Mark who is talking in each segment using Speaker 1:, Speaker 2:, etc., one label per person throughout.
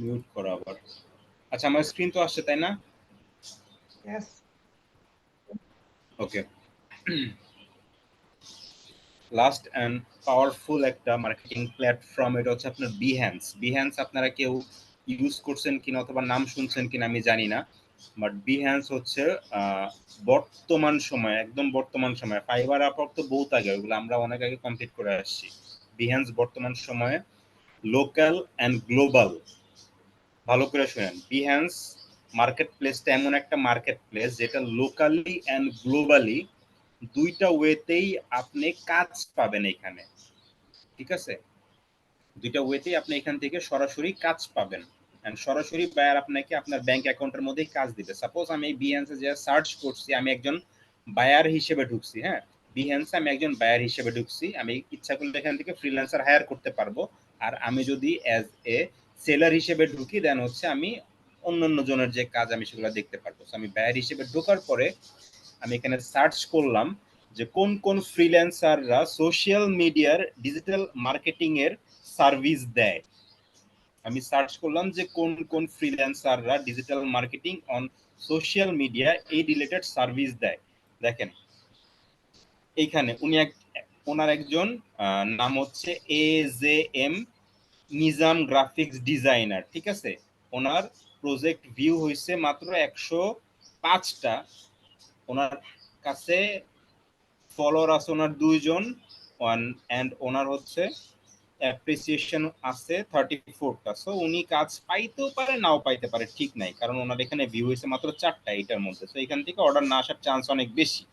Speaker 1: Mute করা আবার। আচ্ছা আমার স্ক্রিন তো আসছে তাই না?
Speaker 2: Yes.
Speaker 1: Okay. Last and powerful একটা মার্কেটিং প্ল্যাটফর্ম এটা হচ্ছে আপনার বিহ্যান্স। বিহ্যান্স আপনারা কেউ ইউজ করছেন কিনা অথবা নাম শুনছেন কিনা আমি জানি না, বাট বিহ্যান্স হচ্ছে বর্তমান সময়ে, একদম বর্তমান সময়ে, ফাইবার আপওয়ার্ক তো বহুত আগে, ওইগুলো আমরা অনেক আগে কমপ্লিট করে আসছি। বিহ্যান্স বর্তমান সময়ে লোকাল অ্যান্ড গ্লোবাল, ভালো করে শুনেন, বিহ্যান্স মার্কেট প্লেসটা এমন একটা মার্কেট প্লেস যেটা লোকালি অ্যান্ড গ্লোবালি দুইটা ওয়েতেই আপনি কাজ পাবেন এখানে। ঠিক আছে, দুইটা ওয়েতেই আপনি এখান থেকে সরাসরি কাজ পাবেন, এন্ড সরাসরি বায়ার আপনাকে আপনার ব্যাংক অ্যাকাউন্টের মধ্যেই কাজ দিবে। সাপোজ আমি বিহ্যান্সে যে সার্চ করছি, আমি একজন বায়ার হিসেবে ঢুকছি, হ্যাঁ বিহ্যান্সে আমি একজন বায়ার হিসেবে ঢুকছি, আমি ইচ্ছা করলে এখান থেকে ফ্রিল্যান্সার হায়ার করতে পারবো। আর আমি যদি অ্যাজ এ সেলার হিসেবে ঢুকি দেন হচ্ছে আমি অন্যান্য জনের যে কাজ আমি সেগুলো দেখতে পারবো। আমি বায়ার হিসেবে ঢোকার পরে আমি এখানে সার্চ করলাম যে কোন কোন ফ্রিল্যান্সাররা সোশ্যাল মিডিয়ার ডিজিটাল মার্কেটিং এর সার্ভিস দেয়। আমি সার্চ করলাম যে কোন কোন ফ্রিল্যান্সাররা digital marketing on social media এই রিলেটেড সার্ভিস দেয়। দেখেন এইখানে উনি ওনার একজন নাম হচ্ছে AJM নিজাম গ্রাফিক্স ডিজাইনার। ঠিক আছে, ওনার প্রজেক্ট ভিউ হয়েছে মাত্র 105টা, ওনার কাছে ফলোয়ার আছে ওনার 2 জন, অ্যান্ড ওনার হচ্ছে অ্যাপ্রিসিয়েশন আছে 34টা। সো উনি কাজ পাইতেও পারে নাও পাইতে পারে, ঠিক নাই, কারণ ওনার এখানে ভিউ হয়েছে মাত্র 4টা এইটার মধ্যে। সো এখান থেকে অর্ডার না আসার চান্স অনেক বেশি।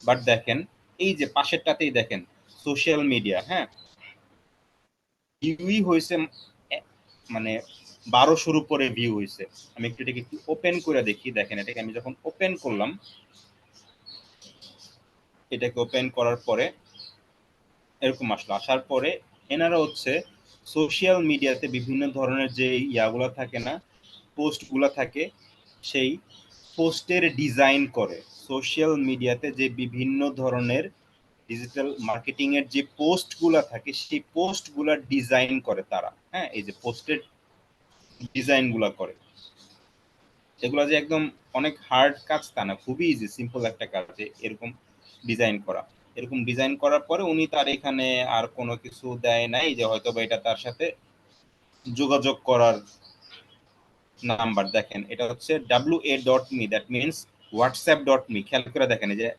Speaker 1: বাট দেখেন এই যে পাশেরটাতেই দেখেন সোশ্যাল মিডিয়া, হ্যাঁ ভিউই হয়েছে মানে 1200-র উপরে ভিউ হয়েছে। আমি এটাকে একটু ওপেন করে দেখি। দেখেন এটাকে আমি যখন ওপেন করলাম, এটাকে ওপেন করার পরে এরকম আসলো। আসার পরে এনারা হচ্ছে সোশ্যাল মিডিয়াতে বিভিন্ন ধরনের যে ইয়াগুলো থাকে না, পোস্টগুলো থাকে, সেই পোস্টের ডিজাইন করে। সোশ্যাল মিডিয়াতে যে বিভিন্ন ধরনের ডিজিটাল মার্কেটিং এর যে পোস্টগুলো থাকে সেই পোস্টগুলো ডিজাইন করে তারা। হ্যাঁ, এই যে পোস্টের ডিজাইনগুলো করে, এগুলো যে একদম অনেক হার্ড কাজ তা না, খুবই ইজি, সিম্পল একটা কাজ যে এরকম ডিজাইন করা। এরকম ডিজাইন করার পরে উনি তার এখানে আর কোনো কিছু দেয় নাই যে হয়তো বা এটা তার সাথে যোগাযোগ করার নাম্বার। দেখেন এটা হচ্ছে WA.me, দ্যাট মিনস whatsapp.me। খেয়াল করে দেখেন এই যে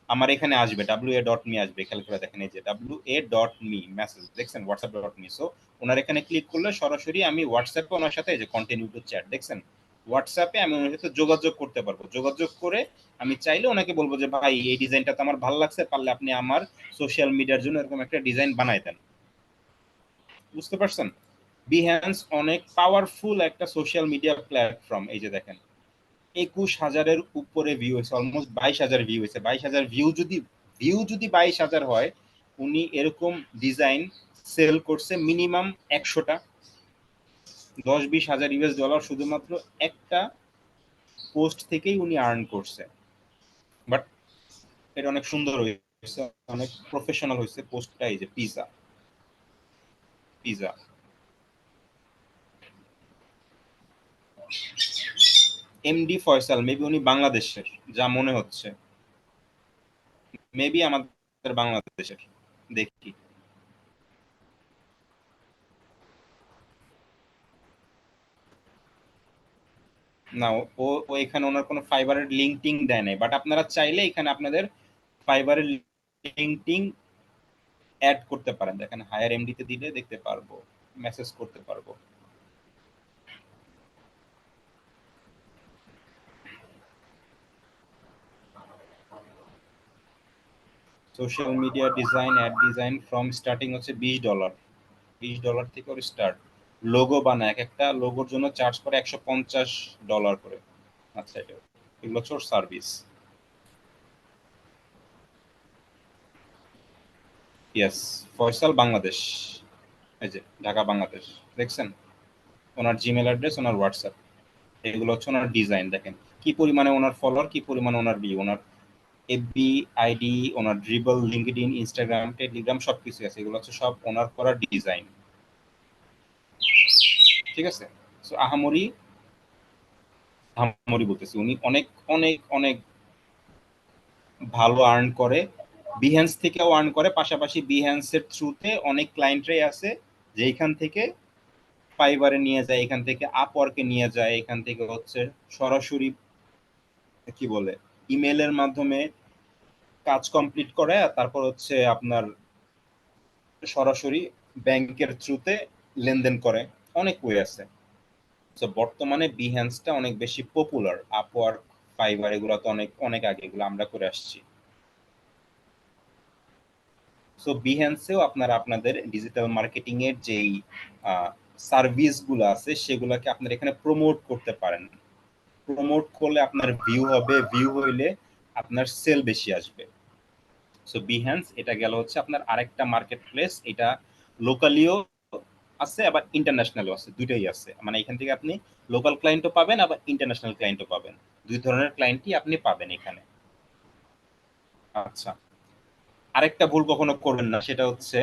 Speaker 1: আমার এখানে আসবে WA.me আসবে, খেয়াল করে দেখেন এই যে WA.me মেসেজ দেখছেন, whatsapp.me। সো ওনার এখানে ক্লিক করলে সরাসরি আমি হোয়াটসঅ্যাপে ওনার সাথে এই যে কন্টিনিউ টু চ্যাট দেখছেন, হোয়াটসঅ্যাপে আমি ওনার সাথে যোগাযোগ করতে পারবো। যোগাযোগ করে আমি চাইলে ওনাকে বলবো যে ভাই এই ডিজাইনটা তো আমার ভালো লাগছে, পারলে আপনি আমার সোশ্যাল মিডিয়ার জন্য এরকম একটা ডিজাইন বানাই দেন। বুঝতে পারছেন? বিহ্যান্স অনেক পাওয়ারফুল একটা সোশ্যাল মিডিয়া প্ল্যাটফর্ম। এই যে দেখেন 21,000-এর উপরে ভিউ হয়েছে, অলমোস্ট 22,000 ভিউ হয়েছে। 22,000 ভিউ যদি 22,000 হয়, উনি এরকম ডিজাইন সেল করছে মিনিমাম 100টা, 10-20 হাজার $US শুধুমাত্র একটা পোস্ট থেকেই উনি আর্ন করছে। বাট এটা অনেক সুন্দর হয়েছে, অনেক প্রফেশনাল হয়েছে পোস্টটা। এই যে pizza pizza MD Faisal, maybe উনি বাংলাদেশের যা মনে হচ্ছে, মেবি আমাদের বাংলাদেশের। দেখি না, ও এখানে ওনার কোনো ফাইবারের লিঙ্ক টিঙ্ক দেয় নাই, বাট আপনারা চাইলে এখানে আপনাদের ফাইবারের লিঙ্ক টিঙ্ক অ্যাড করতে পারেন। দেখেন হায়ার MD তে দিলে দেখতে পারবো, মেসেজ করতে পারবো। Social media design, ad design from starting হচ্ছে $20, $20 থেকে ওর স্টার্ট। লোগো বানায়, এক একটা লোগোর জন্য চার্জ করে $150 করে। আচ্ছা, এগুলো হচ্ছে ওর সার্ভিস। ইয়েস, ফয়সাল বাংলাদেশ, এই যে ঢাকা বাংলাদেশ দেখছেন, ওনার জিমেল অ্যাড্রেস, ওনার হোয়াটসঅ্যাপ, এগুলো হচ্ছে ওনার ডিজাইন। দেখেন কি পরিমাণে ওনার ফলোয়ার, কি পরিমাণে ওনার ভিউ, ওনার এফবি আইডি, ওনার ড্রিবল, লিঙ্কডইন, ইনস্টাগ্রাম, টেলিগ্রাম সবকিছু আছে, এগুলো হচ্ছে সব ওনার করা ডিজাইন। ঠিক আছে, সো আহামরি আহামরি বলতেছি, উনি অনেক অনেক অনেক ভালো আর্ন করে, বিহেন্স থেকেও আর্ন করে, পাশাপাশি বিহেন্সের থ্রুতে অনেক ক্লায়েন্টরাই আছে যেখান থেকে ফাইবারে নিয়ে যায়, এখান থেকে আপওয়ার্কে নিয়ে যায়, এখান থেকে হচ্ছে সরাসরি কি বলে ইমেলের মাধ্যমে কাজ কমপ্লিট করে, আর তারপর হচ্ছে আপনার সরাসরি ব্যাংকের থ্রুতে লেনদেন করে। অনেক ওয়ে আছে। তো বর্তমানে বিহেন্সটা অনেক বেশি পপুলার, আপওয়ার্ক, ফাইবার এগুলো তো অনেক অনেক আগে এগুলো আমরা করে আসছি। সো বিহেন্সেও আপনারা আপনাদের ডিজিটাল মার্কেটিং এর যেই সার্ভিসগুলো আছে সেগুলোকে আপনারা এখানে প্রমোট করতে পারেন। প্রমোট করলে আপনার ভিউ হবে, ভিউ হইলে আপনার সেল বেশি আসবে। সো বিহেন্স এটা গেল হচ্ছে আপনার আরেকটা মার্কেট প্লেস, এটা লোকালিও আছে আবার ইন্টারন্যাশনালও আছে, দুইটাই আছে। মানে এখান থেকে আপনি লোকাল ক্লায়েন্টও পাবেন আবার ইন্টারন্যাশনাল ক্লায়েন্টও পাবেন, দুই ধরনের ক্লায়েন্টই আপনি পাবেন এখানে। আচ্ছা, আরেকটা ভুল কখনো করবেন না, সেটা হচ্ছে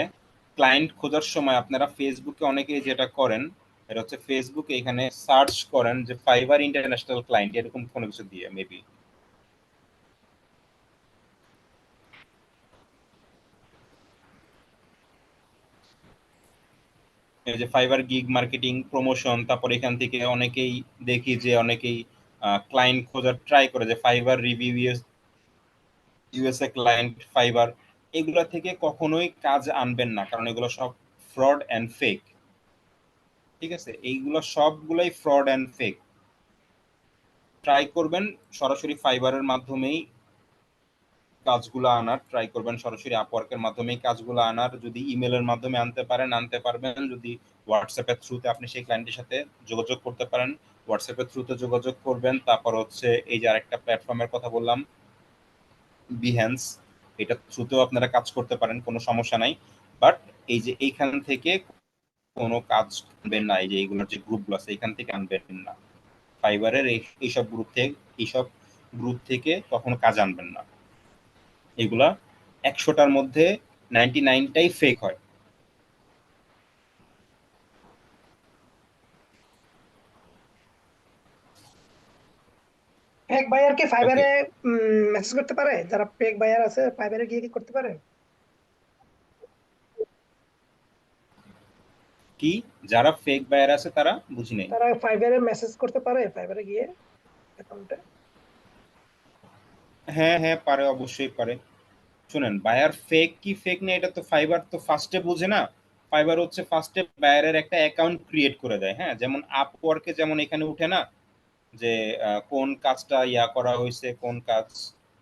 Speaker 1: ক্লায়েন্ট খোঁজার সময় আপনারা ফেসবুকে অনেকেই যেটা করেন, এটা হচ্ছে ফেসবুকে এখানে সার্চ করেন যে ফাইবার ইন্টারন্যাশনাল ক্লায়েন্ট এরকম কোনো কিছু দিয়ে মেবি, এই যে ফাইবার গিগ মার্কেটিং প্রমোশন, তারপর এখান থেকে অনেকেই দেখি যে অনেকেই ক্লায়েন্ট খোঁজার ট্রাই করে যে fibre review USA client fibre, এগুলো থেকে কখনোই কাজ আনবেন না, কারণ এগুলো সব ফ্রড অ্যান্ড ফেক। ঠিক আছে, এইগুলো সবগুলাই ফ্রড অ্যান্ড ফেক। ট্রাই করবেন সরাসরি ফাইবারের মাধ্যমেই কাজগুলো আনার, ট্রাই করবেন সরাসরি আপওয়ার্কের মাধ্যমেই কাজগুলো আনার। যদি ইমেলের মাধ্যমে আনতে পারেন আনতে পারবেন, যদি হোয়াটসঅ্যাপের থ্রুতে আপনি সেই ক্লায়েন্টের সাথে যোগাযোগ করতে পারেন হোয়াটসঅ্যাপের থ্রুতে যোগাযোগ করবেন। তারপর হচ্ছে এই যে আরেকটা প্ল্যাটফর্মের কথা বললাম বিহ্যান্স, এটা থ্রুতেও আপনারা কাজ করতে পারেন, কোনো সমস্যা নাই। বাট এই যে এইখান থেকে কোনো কাজ আনবেন না, এই যে এইগুলোর যে গ্রুপগুলো আছে এখান থেকে আনবেন না, ফাইবারের এইসব গ্রুপ থেকে কখনো কাজ আনবেন না। এগুলা 100টার মধ্যে 99টাই ফেক হয়।
Speaker 2: ফেক বায়ার কি
Speaker 1: ওকে,
Speaker 2: ফাইবারে মেসেজ করতে পারে? যারা ফেক বায়ার আছে ফাইবারে গিয়ে কি করতে পারে?
Speaker 1: কি যারা ফেক বায়ার আছে তারা বুঝি নাই।
Speaker 2: তারা ফাইবারে মেসেজ করতে পারে ফাইবারে গিয়ে অ্যাকাউন্টে?
Speaker 1: হ্যাঁ হ্যাঁ পারে, অবশ্যই পারে। শুনেন, বায়ার ফেক কি ফেক না এটা তো ফাইবার তো ফার্স্টে বুঝে না। ফাইবার হচ্ছে ফার্স্টে বায়ারের একটা অ্যাকাউন্ট ক্রিয়েট করে দেয়। হ্যাঁ, যেমন আপওয়ার্কে যেমন এখানে উঠে না যে কোন কাজটা করা হয়েছে, কোন কাজ,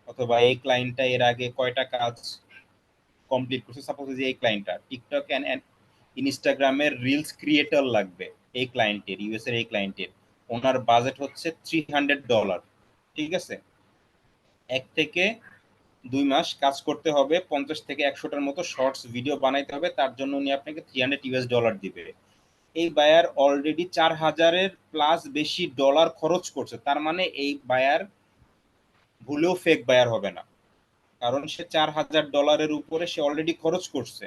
Speaker 1: অথবা এই ক্লায়েন্টটা এর আগে কয়টা কাজ কমপ্লিট করছে। সাপোজ যে এই ক্লায়েন্টটা টিকটক এন্ড ইনস্টাগ্রামের রিলস ক্রিয়েটর লাগবে, এই ক্লায়েন্টের, ইউএস এর এই ক্লায়েন্টের, ওনার বাজেট হচ্ছে $300। ঠিক আছে, 1 থেকে 2 মাস কাজ করতে হবে, 50 থেকে 100টার মতো শর্টস ভিডিও বানাইতে হবে, তার জন্য উনি আপনাকে $300 দিবে। এই বায়ার অলরেডি 4,000-এর প্লাস বেশি ডলার খরচ করছে, তার মানে এই বায়ার ভুলেও ফেক বায়ার হবে না, কারণ সে $4,000 উপরে সে অলরেডি খরচ করছে।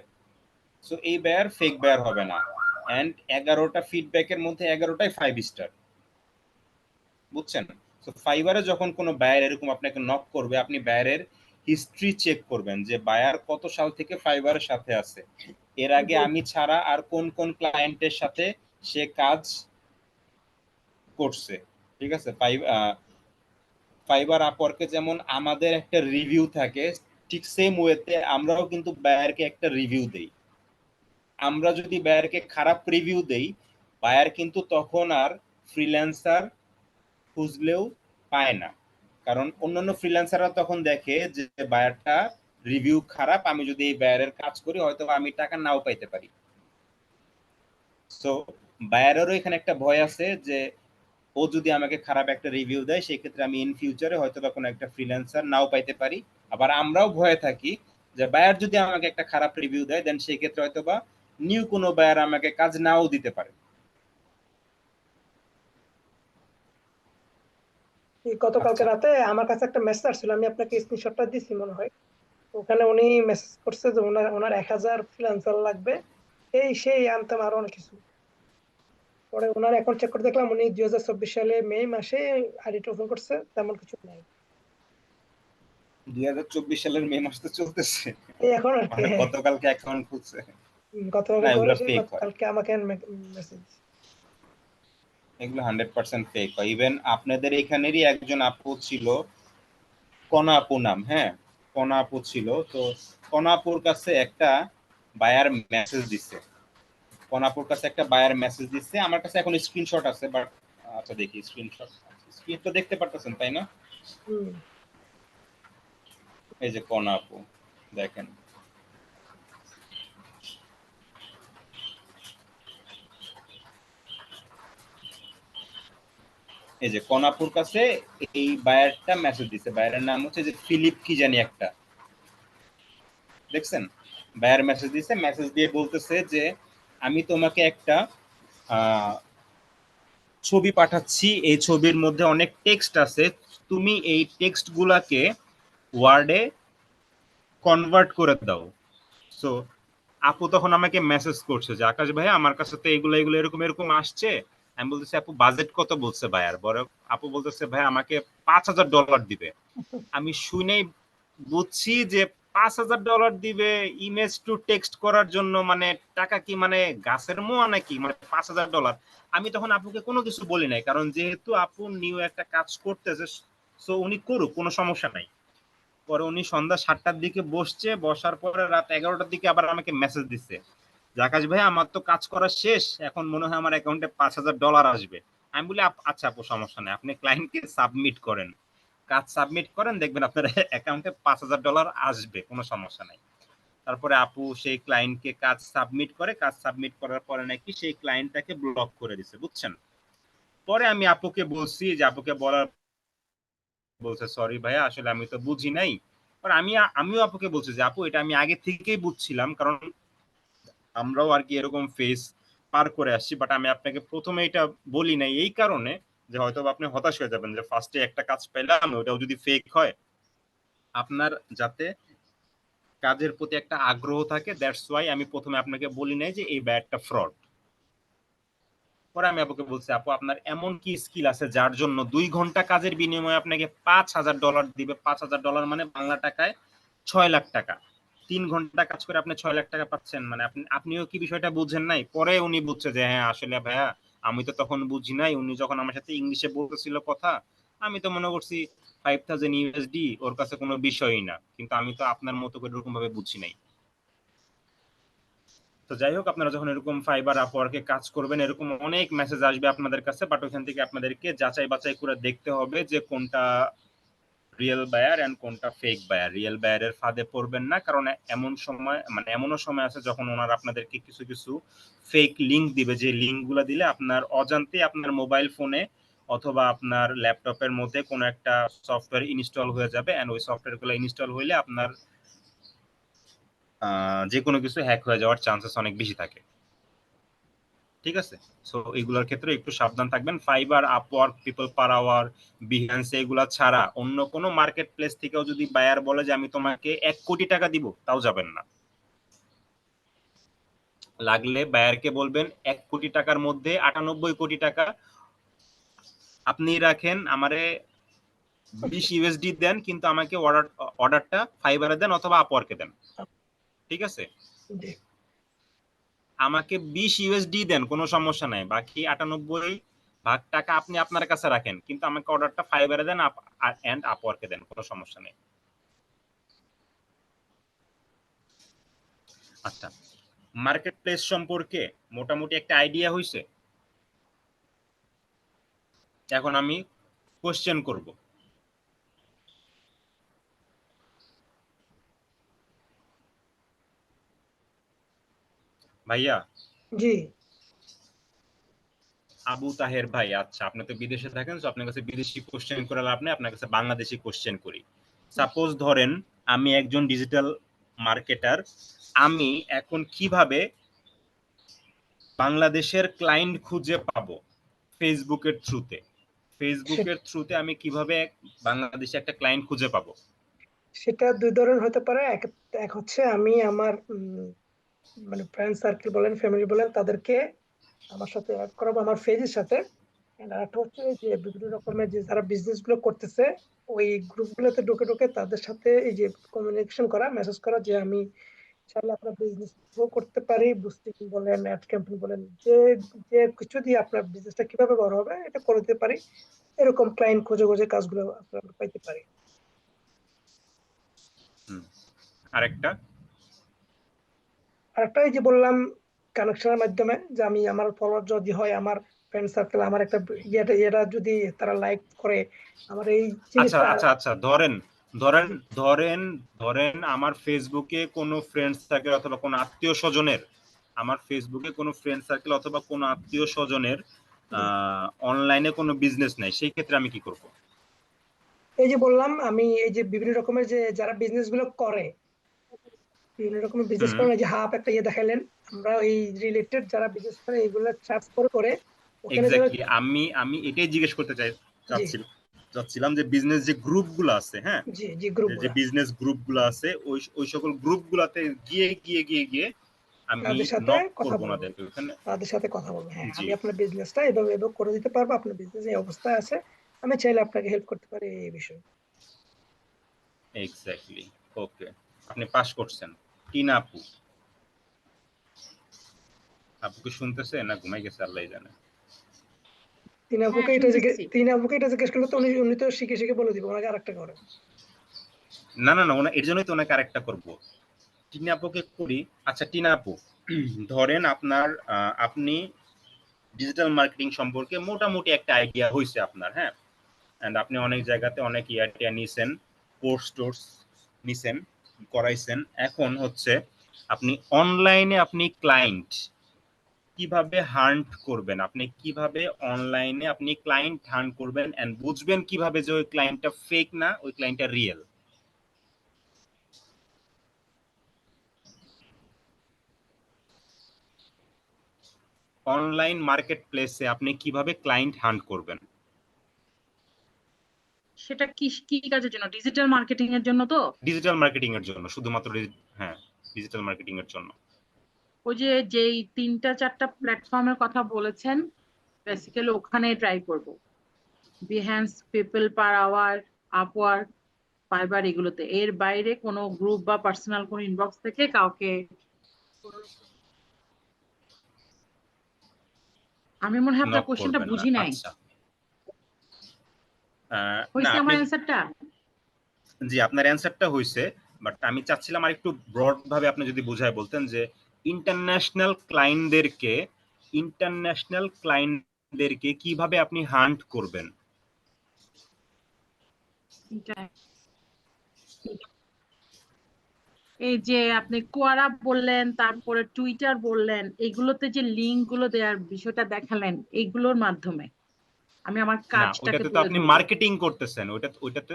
Speaker 1: সো এই বায়ার ফেক বায়ার হবে না। অ্যান্ড 11টা ফিডব্যাকের মধ্যে 11টাই 5 স্টার। বুঝছেন? তো ফাইবারে যখন কোনো বায়ার এরকম আপনাকে নক করবে, আপনি বায়ারের হিস্ট্রি চেক করবেন যে বায়ার কত সাল থেকে ফাইবারের সাথে আছে, এর আগে
Speaker 2: জি।
Speaker 1: আমি ছাড়া আর কোন কোন ক্লায়েন্টের সাথে সে কাজ করছে। ঠিক আছে, ফাইবার আপওয়ার্কে যেমন আমাদের একটা রিভিউ থাকে, ঠিক সেম ওয়েতে আমরাও কিন্তু বায়ারকে একটা রিভিউ দেই। আমরা যদি বায়ারকে খারাপ রিভিউ দেই, বায়ার কিন্তু তখন আর ফ্রিল্যান্সার খুঁজলেও পায় না, কারণ অন্যান্য ফ্রিল্যান্সাররা তখন দেখে যে বায়ারটা রিভিউ খারাপ, আমি যদি এই বায়ারের কাজ করি হয়তো আমি টাকা নাও পাইতে পারি। সো বায়ারেরও এখানে একটা ভয় আছে যে ও যদি আমাকে খারাপ একটা রিভিউ দেয় সেই ক্ষেত্রে আমি ইন ফিউচারে হয়তো বা কোনো একটা ফ্রিল্যান্সার নাও পাইতে পারি। আবার আমরাও ভয়ে থাকি যে বায়ার যদি আমাকে একটা খারাপ রিভিউ দেয় দেন সেই ক্ষেত্রে হয়তো বা নিউ কোনো বায়ার আমাকে কাজ নাও দিতে পারে।
Speaker 2: এই গতকালকে
Speaker 1: আচ্ছা,
Speaker 2: রাতে আমার কাছে একটা মেসেজ আসছিল, আমি আপনাকে স্ক্রিনশটটা দিছি মনে হয়। ওখানে উনি মেসেজ করছে যে ওনার ওনার 1,000 ফ্রিল্যান্সার লাগবে, এই সেই আনতেন আরো অনেক কিছু। তো পরে ওনার অ্যাকাউন্ট চেক করে দেখলাম উনি 2024 সালে মে মাসে আইডিটা ওপেন করছে, তেমন কিছু নাই।
Speaker 1: 2024 সালের মে মাস তো চলতেছে,
Speaker 2: এই এখন আর কি,
Speaker 1: মানে
Speaker 2: হ্যাঁ।
Speaker 1: গতকালকে অ্যাকাউন্ট খুলছে। না,
Speaker 2: গতকালকে
Speaker 1: এগুলো
Speaker 2: করেছে,
Speaker 1: ফেক হয়,
Speaker 2: গতকালকে আমাকে মেসেজ।
Speaker 1: এগুলো 100% ফেক হয়। ইভেন আপনাদের এখানেরই একজন আপু ছিল, কনা আপু নাম, হ্যাঁ, কনা আপু ছিল। তো কনা আপুর কাছে একটা বায়ার মেসেজ দিচ্ছে, কনাপুর কাছে একটা বায়ার মেসেজ দিচ্ছে, আমার কাছে এখন স্ক্রিনশট আছে, বাট আচ্ছা দেখি স্ক্রিনশট, স্ক্রিন তো দেখতে পারতেছেন তাই না?
Speaker 2: হুম।
Speaker 1: এই যে কনাপু, দেখেন, এই যে কনাপুর কাছে এই বায়ারটা মেসেজ দিচ্ছে, বায়ারের নাম হচ্ছে যে ফিলিপ কি জানি একটা, দেখছেন? বায়ার মেসেজ দিচ্ছে, মেসেজ দিয়ে বলতেছে যে আমি তোমাকে একটা ছবি পাঠাচ্ছি, এই ছবির মধ্যে অনেক টেক্সট আছে, তুমি এই টেক্সট গুলাকে ওয়ার্ডে কনভার্ট করে দাও। সো আপু তখন আমাকে মেসেজ করছে যে আকাশ ভাই আমার কাছে তো এগুলো এগুলো এরকম এরকম আসছে। আমি বলতেছি আপু বাজেট কত বলছে ভাইয়ার? বড় আপু বলতেছে ভাই আমাকে $5,000 দিবে। আমি শুনেই বুঝছি যে $5,000 দিবে ইমেজ টু টেক্সট করার জন্য, মানে টাকা কি মানে গাছের মোয়া নাকি, মানে $5,000। আমি তখন আপুকে কোনো কিছু বলি নাই, কারণ যেহেতু আপু নিউ একটা কাজ করতেছে, সো উনি করুক, কোনো সমস্যা নাই। পরে উনি সন্ধ্যা 7টার দিকে বসছে, বসার পরে রাত 11টার দিকে আবার আমাকে মেসেজ দিচ্ছে যে আকাশ ভাই আমার তো কাজ করা শেষ, এখন মনে হয় আমার অ্যাকাউন্টে $5,000 আসবে। আমি বলি আচ্ছা আপু সমস্যা নেই, আপনি ক্লায়েন্টকে সাবমিট করেন, কাজ সাবমিট করেন, দেখবেন আপনার অ্যাকাউন্টে $5,000 আসবে, কোনো সমস্যা নাই। তারপরে আপু সেই ক্লায়েন্টকে কাজ সাবমিট করে, কাজ সাবমিট করার পরে নাকি সেই ক্লায়েন্টটাকে ব্লক করে দিছে, বুঝছেন? পরে আমি আপুকে বলছি, যে আপুকে বলার বলছে সরি ভাইয়া আসলে আমি তো বুঝি নাই। আর আমিও আপুকে বলছি যে আপু এটা আমি আগে থেকেই বুঝছিলাম, কারণ আমরাও আর কি এরকম ফেস পার করে আসছি, বাট আমি আপনাকে প্রথমে এটা বলি নাই এই কারণে যে হয়তো আপনি হতাশ হয়ে যাবেন যে ফার্স্টে একটা কাজ পেলাম ওটাও যদি ফেক হয়, আপনার যাতে কাজের প্রতি একটা আগ্রহ থাকে, দ্যাটস ওয়াই আমি প্রথমে আপনাকে বলি নাই যে এই ব্যাটটা ফ্রড। পরে আমি আপুকে বলছি আপু আপনার এমন কি স্কিল আছে যার জন্য 2 ঘন্টা কাজের বিনিময়ে আপনাকে $5,000 দিবে? $5,000 মানে বাংলা টাকায় 6 লাখ টাকা। 3 ঘন্টা কাজ করে আপনি 6 লাখ টাকা পাচ্ছেন, মানে আপনিও কি বিষয়টা বুঝেন নাই? পরে উনি বুঝছে যে হ্যাঁ আসলে ভাইয়া আমি তো তখন বুঝি নাই, উনি যখন আমার সাথে ইংলিশে বলতেছিল কথা, আমি তো মনে করছি $5,000 ওর কাছে কোনো বিষয়ই না, কিন্তু আমি তো আপনার মতো করে এরকম ভাবে বুঝি নাই। তো যাই হোক, আপনারা যখন এরকম ফাইবার আপওয়ার্কে কাজ করবেন এরকম অনেক মেসেজ আসবে আপনাদের কাছে, বাট ওখান থেকে আপনাদেরকে যাচাই বাছাই করে দেখতে হবে যে কোনটা রিয়েল বায়ার এন্ড কোনটা ফেক বায়ার। রিয়েল বায়ারের ফাঁদে পড়বেন না, কারণ এমন সময় মানে এমনও সময় আছে যখন ওনারা আপনাদেরকে কিছু কিছু ফেক লিংক দিবে, যে লিংকগুলো দিলে আপনার অজান্তে আপনার মোবাইল ফোনে অথবা আপনার ল্যাপটপের মধ্যে কোনো একটা সফটওয়্যার ইনস্টল হয়ে যাবে, এন্ড ওই সফটওয়্যারগুলো ইনস্টল হইলে আপনার যে কোনো কিছু হ্যাক হয়ে যাওয়ার চান্সেস অনেক বেশি থাকে। ঠিক আছে? সো এগুলোর ক্ষেত্রে একটু সাবধান থাকবেন। Fiverr, Upwork, people per hour, Behance এগুলা ছাড়া অন্য কোনো মার্কেট প্লেস থেকেও যদি বায়ার বলে যে আমি তোমাকে 1 কোটি টাকা দিব, তাও যাবেন না। লাগলে বায়ারকে বলবেন 1 কোটি টাকার মধ্যে 98 কোটি টাকা আপনি রাখেন, আমারে 20 USD দেন, কিন্তু আমাকে অর্ডারটা ফাইবারে দেন অথবা আপওয়ার্কে দেন। ঠিক আছে?
Speaker 2: জি।
Speaker 1: আমাকে 20 USD দেন, কোনো সমস্যা নাই, বাকি 98 ভাগ টাকা আপনি আপনার কাছে রাখেন, কিন্তু আমাকে অর্ডারটা ফাইবারে দেন এন্ড আপওয়ার্কে দেন, কোনো সমস্যা নেই। আচ্ছা, মার্কেট প্লেস সম্পর্কে মোটামুটি একটা আইডিয়া হয়েছে। এখন আমি কোশ্চেন করব। ভাইয়া,
Speaker 2: জি।
Speaker 1: আবু তাহের ভাই, আচ্ছা আপনি তো বিদেশে থাকেন, তো আপনার কাছে বিদেশি কোশ্চেন করে লাভ নেই, আপনার কাছে বাংলাদেশি কোশ্চেন করি। সাপোজ ধরেন আমি একজন ডিজিটাল মার্কেটার, আমি এখন কিভাবে বাংলাদেশের ক্লায়েন্ট খুঁজে পাবো? ফেসবুকের থ্রুতে। ফেসবুকের থ্রুতে আমি কিভাবে বাংলাদেশে একটা ক্লায়েন্ট খুঁজে পাবো?
Speaker 2: সেটা দুই ধরনের হতে পারে। এক এক হচ্ছে আমি আমার মানে ফ্রেন্ড সার্কেল বলেন, ফ্যামিলি বলেন, তাদেরকে আমার সাথে অ্যাড করাবো আমার পেজের সাথে। And আরেকটা হচ্ছে যে বিভিন্ন রকমের যে যারা বিজনেস গুলো করতেছে ওই গ্রুপ গুলোতে ঢুকে ঢুকে তাদের সাথে এই যে কমিউনিকেশন করা, মেসেজ করা যে আমি চাইলে আপনার বিজনেস গ্রো করতে পারি, বুস্টিং বলেন, অ্যাড ক্যাম্পেইন বলেন, যে যে কিছু দিয়ে আপনার বিজনেসটা কিভাবে বড় হবে এটা করে দিতে পারি। এরকম ক্লায়েন্ট খুঁজে খুঁজে কাজগুলো আমরা পাইতে পারি।
Speaker 1: হুম। আরেকটা?
Speaker 2: আরেকটা এই যে বললাম কানেকশনের মাধ্যমে, যে আমি আমার ফলোয়ার যদি হয়, আমার ফ্রেন্ড সার্কেল আমার একটা ইয়েটা যদি তারা লাইক করে আমার এই
Speaker 1: আচ্ছা
Speaker 2: জিনিসটা।
Speaker 1: আচ্ছা আচ্ছা, ধরেন ধরেন
Speaker 2: জি
Speaker 1: ধরেন ধরেন আমার ফেসবুকে কোনো ফ্রেন্ড সার্কেল অথবা কোনো আত্মীয় স্বজনের, আমার ফেসবুকে কোনো ফ্রেন্ড সার্কেল অথবা কোনো আত্মীয় স্বজনের
Speaker 2: জি
Speaker 1: অনলাইনে কোনো বিজনেস নাই, সেই ক্ষেত্রে আমি কি করব?
Speaker 2: এই যে বললাম আমি এই যে বিভিন্ন রকমের যে যারা বিজনেস গুলো করে, বিভিন্ন রকমের বিজনেস
Speaker 1: হুম।
Speaker 2: করে, এই যে হাব একটা ইয়ে দেখাইলেন, আমরা এই রিলেটেড যারা বিজনেস করে এইগুলো সার্চ করে করে ওখানে যারা।
Speaker 1: এক্স্যাক্টলি, আমি আমি এটাই জিজ্ঞেস করতে
Speaker 2: জি
Speaker 1: চাচ্ছিলাম চাচ্ছিলাম যে বিজনেস যে গ্রুপগুলো আছে, হ্যাঁ,
Speaker 2: জি জি গ্রুপ
Speaker 1: যে
Speaker 2: গুলা
Speaker 1: বিজনেস গ্রুপগুলো আছে ওই ওই সকল গ্রুপগুলোতে গিয়ে গিয়ে গিয়ে গিয়ে আমি
Speaker 2: তাদের সাথে
Speaker 1: নক
Speaker 2: কথা
Speaker 1: করব
Speaker 2: বলবো,
Speaker 1: ওনাদেরকে ওখানে।
Speaker 2: তাদের সাথে কথা বলবো, হ্যাঁ
Speaker 1: জি,
Speaker 2: আমি আপনার বিজনেসটা এভাবে এভাবে করে দিতে পারবো, আপনার বিজনেস এই অবস্থায় আছে, আমি চাইলে আপনাকে হেল্প করতে পারি এই বিষয়ে।
Speaker 1: এক্স্যাক্টলি। ওকে, আপনি পাস করছেন। টিনা আপু, আপুকে শুনতেছে না ঘুমাই গেছে আল্লাহ জানে।
Speaker 3: হ্যাঁ শুনতেছি।
Speaker 2: তিন আপুকে এটা জিজ্ঞেস করলে তো উনি উনি তো শিখে শিখে বলে দিব, ওনাকে আরেকটা করে।
Speaker 1: না না না, ওনা এর জন্যই তো ওনাকে আরেকটা করব। টিনা আপুকে করি। আচ্ছা টিনা আপু, ধরেন আপনার আপনি ডিজিটাল মার্কেটিং সম্পর্কে মোটামুটি একটা আইডিয়া হয়েছে আপনার, হ্যাঁ, এন্ড আপনি অনেক জায়গাতে অনেক ইয়ারটিয়া নিছেন, কোর্স টোর্স নিছেন, করাইছেন। এখন হচ্ছে আপনি অনলাইনে আপনি ক্লায়েন্ট কিভাবে হান্ট করবেন, আপনি কিভাবে অনলাইনে আপনি ক্লায়েন্ট হান্ট করবেন এন্ড বুঝবেন কিভাবে যে ওই ক্লায়েন্টটা ফেক না, ওই ক্লায়েন্টটা রিয়েল। অনলাইন মার্কেট প্লেসে আপনি কিভাবে ক্লায়েন্ট হান্ট করবেন?
Speaker 3: সেটা কি কি কাজের জন্য? ডিজিটাল মার্কেটিং এর জন্য তো?
Speaker 1: ডিজিটাল মার্কেটিং এর জন্য, শুধুমাত্র হ্যাঁ, ডিজিটাল মার্কেটিং এর জন্য।
Speaker 3: ওই যে যেই তিনটা চারটা প্ল্যাটফর্মের কথা বলেছেন, বেসিক্যালি ওখানে ট্রাই করব। Behance, people per hour, Upwork, Fiverr, এগুলোতে। এর বাইরে কোনো গ্রুপ বা পার্সোনাল কোনো ইনবক্স থেকে কাউকে আমি মনে হয় আপনার
Speaker 1: নক
Speaker 3: কোশ্চেনটা
Speaker 1: করবেন না,
Speaker 3: বুঝি নাই।
Speaker 1: আচ্ছা। না
Speaker 3: হয়েছে
Speaker 1: আপনি,
Speaker 3: আমার অ্যান্সারটা?
Speaker 1: জি আপনার অ্যান্সারটা হয়েছে, বাট আমি চাচ্ছিলাম আর একটু ব্রড ভাবে আপনি যদি বুঝায় বলতেন যে ইন্টারন্যাশনাল ক্লায়েন্টদেরকে কিভাবে আপনি হান্ট করবেন।
Speaker 3: এই যে আপনি কোয়ারা বললেন, তারপরে টুইটার বললেন, এগুলোতে যে লিঙ্ক গুলো দেওয়ার বিষয়টা দেখালেন, এইগুলোর মাধ্যমে আমি আমার
Speaker 1: না
Speaker 3: কাজটাকে
Speaker 1: ওইটাতে তো
Speaker 3: তুলে
Speaker 1: আপনি
Speaker 3: ধরবো।
Speaker 1: মার্কেটিং করতেছেন, ওইটাতে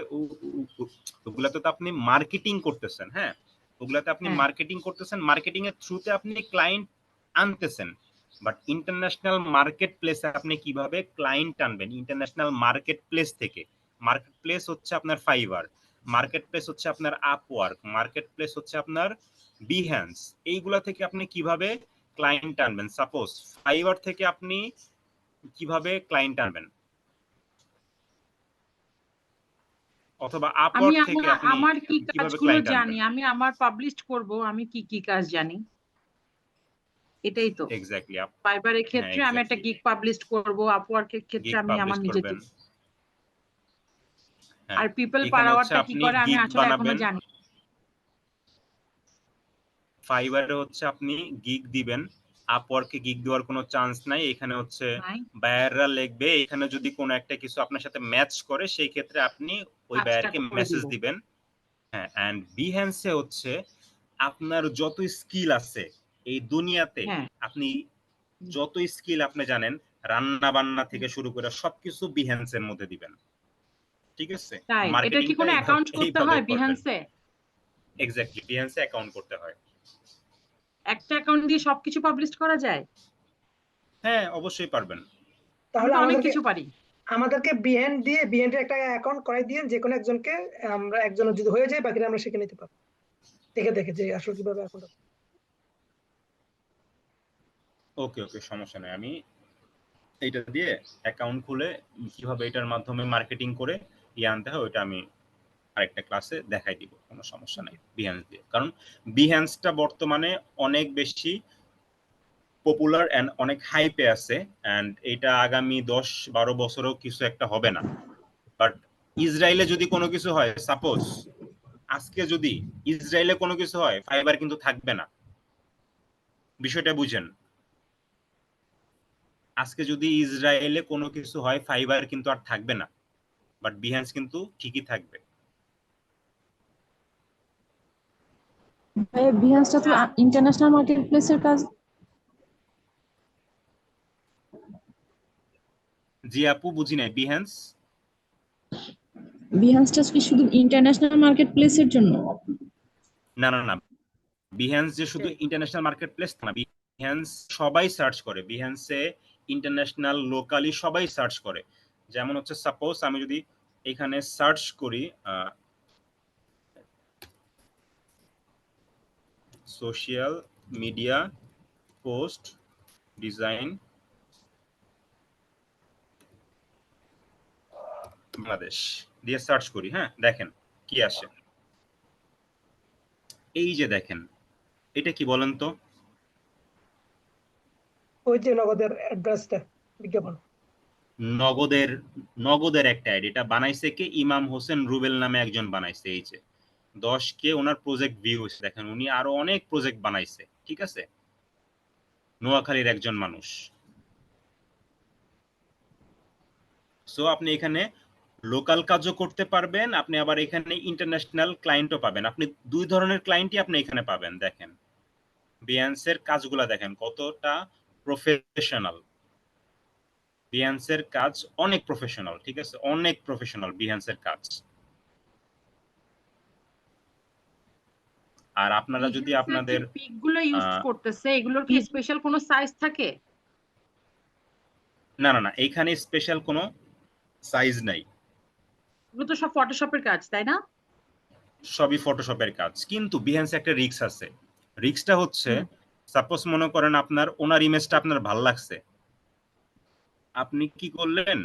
Speaker 1: ওগুলাতে তো আপনি মার্কেটিং করতেছেন, হ্যাঁ, ওগুলাতে আপনি
Speaker 3: হ্যাঁ,
Speaker 1: মার্কেটিং করতেছেন, মার্কেটিং এর থ্রুতে আপনি ক্লায়েন্ট আনতেছেন। বাট ইন্টারন্যাশনাল মার্কেট প্লেসে আপনি কিভাবে ক্লায়েন্ট আনবেন? ইন্টারন্যাশনাল মার্কেট প্লেস থেকে, মার্কেট প্লেস হচ্ছে আপনার ফাইবার, মার্কেট প্লেস হচ্ছে আপনার আপওয়ার্ক, মার্কেট প্লেস হচ্ছে আপনার বিহ্যান্স, এইগুলা থেকে আপনি কিভাবে ক্লায়েন্ট আনবেন? সাপোজ ফাইবার থেকে আপনি কিভাবে ক্লায়েন্ট আনবেন, অথবা
Speaker 3: আমি
Speaker 1: আপওয়ার্ক থেকে
Speaker 3: আমার
Speaker 1: আপনি
Speaker 3: আমার কি
Speaker 1: কিভাবে
Speaker 3: কাজগুলো
Speaker 1: ক্লায়েন্ট
Speaker 3: জানি,
Speaker 1: আনবেন?
Speaker 3: আমি আমার পাবলিশ করব, আমি কি কি কাজ জানি, এটাই তো।
Speaker 1: এক্স্যাক্টলি।
Speaker 3: ফাইবারের
Speaker 1: হ্যাঁ
Speaker 3: ক্ষেত্রে আমি একটা
Speaker 1: এক্স্যাক্টলি,
Speaker 3: গিগ পাবলিশ করব, আপওয়ার্কের ক্ষেত্রে
Speaker 1: গিগ
Speaker 3: আমি
Speaker 1: পাবলিশ
Speaker 3: আমার
Speaker 1: করবেন।
Speaker 3: নিজেরটা।
Speaker 1: হ্যাঁ,
Speaker 3: আর পিপল পার
Speaker 1: এখানে হচ্ছে
Speaker 3: আওয়ারটা কি
Speaker 1: আপনি
Speaker 3: করে আমি
Speaker 1: গিগ
Speaker 3: আসলে এখনো
Speaker 1: বানাবেন।
Speaker 3: জানি
Speaker 1: ফাইবারে হচ্ছে আপনি গিগ দিবেন, আপওয়ার্কে গিগ দেওয়ার কোনো চান্স নাই। এখানে হচ্ছে
Speaker 3: নাই।
Speaker 1: বায়াররা লিখবে, এখানে যদি কোনো একটা কিছু আপনার সাথে ম্যাচ করে সেই ক্ষেত্রে আপনি ওই
Speaker 3: কাজটা
Speaker 1: বায়ারকে
Speaker 3: করে
Speaker 1: মেসেজ
Speaker 3: দিব।
Speaker 1: দিবেন। হ্যাঁ, এন্ড বিহ্যান্সে হচ্ছে আপনার যত স্কিল আছে এই দুনিয়াতে,
Speaker 3: হ্যাঁ।
Speaker 1: আপনি যত স্কিল আপনি জানেন, রান্না বান্না থেকে শুরু করে সবকিছু বিহ্যান্সের মধ্যে দিবেন। ঠিক আছে?
Speaker 3: তাই এটা কি
Speaker 1: মার্কেটিংটা
Speaker 3: কোনো অ্যাকাউন্ট করতে
Speaker 1: এইভাবে
Speaker 3: হয়
Speaker 1: করবেন।
Speaker 3: বিহান্সে?
Speaker 1: এক্স্যাক্টলি, বিহ্যান্সে অ্যাকাউন্ট করতে হয়।
Speaker 3: একটা অ্যাকাউন্ট দিয়ে সবকিছু পাবলিশ করা যায়?
Speaker 1: হ্যাঁ অবশ্যই পারবেন।
Speaker 3: আমি
Speaker 2: তাহলে
Speaker 3: তো অনেক
Speaker 2: আমাদেরকে
Speaker 3: কিছু পারি।
Speaker 2: আমাদেরকে বিহেন একটা অ্যাকাউন্ট করাই দিয়ে যে কোনো একজনকে, আমরা একজনের যদি হয়ে যায় বাকিরা আমরা শিখে নিতে পারবো, দেখে দেখে যে আসলে কিভাবে অ্যাকাউন্ট।
Speaker 1: ওকে ওকে, সমস্যা নেই। আমি এইটা দিয়ে অ্যাকাউন্ট খুলে কিভাবে এটার মাধ্যমে মার্কেটিং করে আনতে হয় ওইটা আমি আরেকটা ক্লাসে দেখাই দিব, কোনো সমস্যা নাই বিহ্যান্স দিয়ে। কারণ বিহ্যান্সটা বর্তমানে অনেক বেশি পপুলার এন্ড অনেক হাইপে আছে, এন্ড এটা আগামী 10-12 বছরও কিছু একটা হবে না। বাট ইসরায়েলে যদি কোনো কিছু হয়, সাপোজ আজকে যদি ইসরায়েলে কোনো কিছু হয়, ফাইবার কিন্তু থাকবে না। বিষয়টা বুঝেন, আজকে যদি ইসরায়েলে কোনো কিছু হয়, ফাইবার কিন্তু আর থাকবে না, বাট বিহ্যান্স কিন্তু ঠিকই থাকবে।
Speaker 4: ভাই বিহান্সটা তো ইন্টারন্যাশনাল মার্কেট প্লেসের কাজ।
Speaker 1: জি আপু, বুঝি নাই। বিহ্যান্স
Speaker 4: বিহান্সটা কি শুধু ইন্টারন্যাশনাল মার্কেট প্লেসের জন্য?
Speaker 1: না না না, বিহ্যান্স যে শুধু ইন্টারন্যাশনাল মার্কেট প্লেস না, বিহ্যান্স সবাই সার্চ করে। বিহ্যান্সে ইন্টারন্যাশনাল লোকালি সবাই সার্চ করে। যেমন হচ্ছে সাপোজ আমি যদি এখানে সার্চ করি social media post design Bangladesh দিয়ে সার্চ করি, হ্যাঁ দেখেন কি আসে। এই যে দেখেন, এটা কি বলেন তো?
Speaker 2: ওই যে নগদের অ্যাড্রেসটা, বিজ্ঞাপন।
Speaker 1: নগদের নগদের একটা অ্যাড। এটা বানাইছে কে? ইমাম হোসেন রুবেল নামে একজন বানাইছে। এই যে 10K ওনার প্রজেক্ট ভিউ হয়েছে, দেখেন উনি আরো অনেক প্রজেক্ট বানাইছে, ঠিক আছে? নোয়াখালীর একজন মানুষ। সো আপনি এখানে লোকাল কাজও করতে পারবেন, আপনি আবার এখানে ইন্টারন্যাশনাল ক্লায়েন্টও পাবেন। আপনি দুই ধরনের ক্লায়েন্টই আপনি এখানে পাবেন। দেখেন বিহ্যান্সের কাজগুলা দেখেন কতটা প্রফেশনাল। বিহ্যান্সের কাজ অনেক প্রফেশনাল, ঠিক আছে? অনেক প্রফেশনাল বিহ্যান্সের কাজ। আর আপনারা যদি আপনাদের
Speaker 3: পিক গুলো ইউজ করতেছে, এগুলোর কি স্পেশাল কোনো সাইজ থাকে?
Speaker 1: না না না, এইখানে স্পেশাল কোনো সাইজ নাই,
Speaker 3: এগুলো তো সব ফটোশপের কাজ, তাই না?
Speaker 1: সবই ফটোশপের কাজ। কিন্তু বিহ্যান্সে একটা রিস্ক আছে। রিস্কটা হচ্ছে, সাপোজ মনে করেন আপনার ওনার ইমেজটা আপনার ভাল লাগছে, আপনি কি করলেন,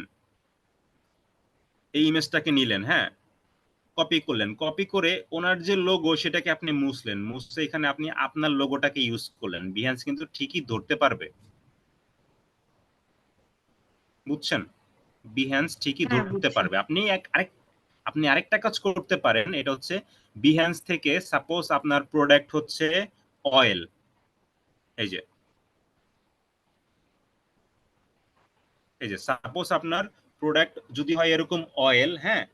Speaker 1: এই ইমেজটাকে নিলেন, হ্যাঁ কপি করলেন, কপি করে ওনার যে লোগো সেটাকে আপনি মুছলেন, মুছতে এখানে আপনি আপনার লোগোটাকে ইউজ করলেন, বিহ্যান্স কিন্তু ঠিকই ধরতে পারবে। বুঝছেন? বিহ্যান্স ঠিকই
Speaker 3: হ্যাঁ,
Speaker 1: ধরতে
Speaker 3: বুঝছি।
Speaker 1: পারবে। আপনি আরেকটা কাজ করতে পারেন, এটা হচ্ছে বিহ্যান্স থেকে সাপোজ আপনার প্রোডাক্ট হচ্ছে অয়েল, এই যে সাপোজ আপনার প্রোডাক্ট যদি হয় এরকম অয়েল, হ্যাঁ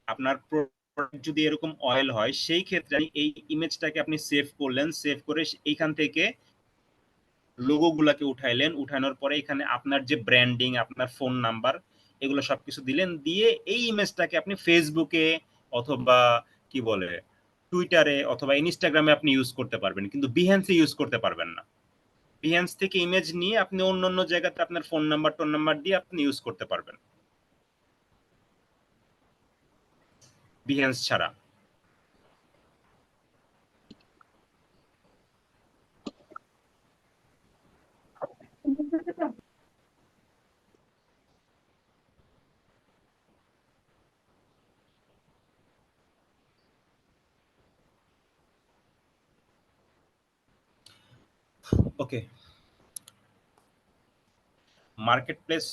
Speaker 1: আপনার প্রোডাক্ট যদি এরকম অয়েল হয়, সেই ক্ষেত্রে এই ইমেজটাকে আপনি সেভ করলেন, সেভ করে এইখান থেকে লোগো গুলাকে উঠাইলেন, উঠানোর পরে এখানে আপনার যে ব্র্যান্ডিং, আপনার ফোন নাম্বার, এগুলো সবকিছু দিলেন, দিয়ে এই ইমেজটাকে আপনি ফেসবুকে অথবা কি বলে টুইটারে অথবা ইনস্টাগ্রামে আপনি ইউজ করতে পারবেন, কিন্তু বিহ্যান্সে ইউজ করতে পারবেন না। বিহ্যান্স থেকে ইমেজ নিয়ে আপনি অন্য জায়গাতে আপনার ফোন নাম্বার দিয়ে আপনি ইউজ করতে পারবেন বিহ্যান্স ছাড়া। ওকে, মার্কেট প্লেস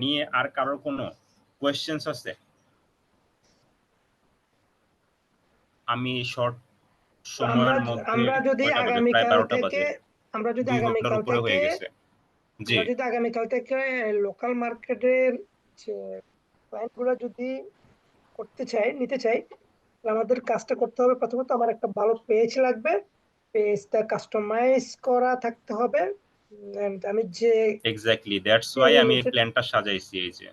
Speaker 1: নিয়ে আর কারোর কোনো কোয়েশ্চেন্স আছে? আমি শর্ট সময়ের মধ্যে,
Speaker 2: আমরা যদি
Speaker 1: কয়টা বাজে? প্রায়
Speaker 2: আগামীকাল
Speaker 1: 12টা
Speaker 2: থেকে
Speaker 1: বাজে,
Speaker 2: আমরা যদি
Speaker 1: 2 ঘন্টার
Speaker 2: আগামীকাল
Speaker 1: উপরে
Speaker 2: থেকে
Speaker 1: হয়ে গেছে। জি
Speaker 2: আমরা যদি আগামীকাল থেকে লোকাল মার্কেটের যে ক্লায়েন্ট গুলো যদি নিতে চাই, তাহলে আমাদের কাজটা করতে হবে। প্রথমত আমার একটা ভালো পেজ লাগবে, পেজটা কাস্টমাইজ করা থাকতে হবে। And আমি যে
Speaker 1: এক্স্যাক্টলি, দ্যাটস ওয়াই আমি এই প্ল্যানটা সাজাইছি। এই যে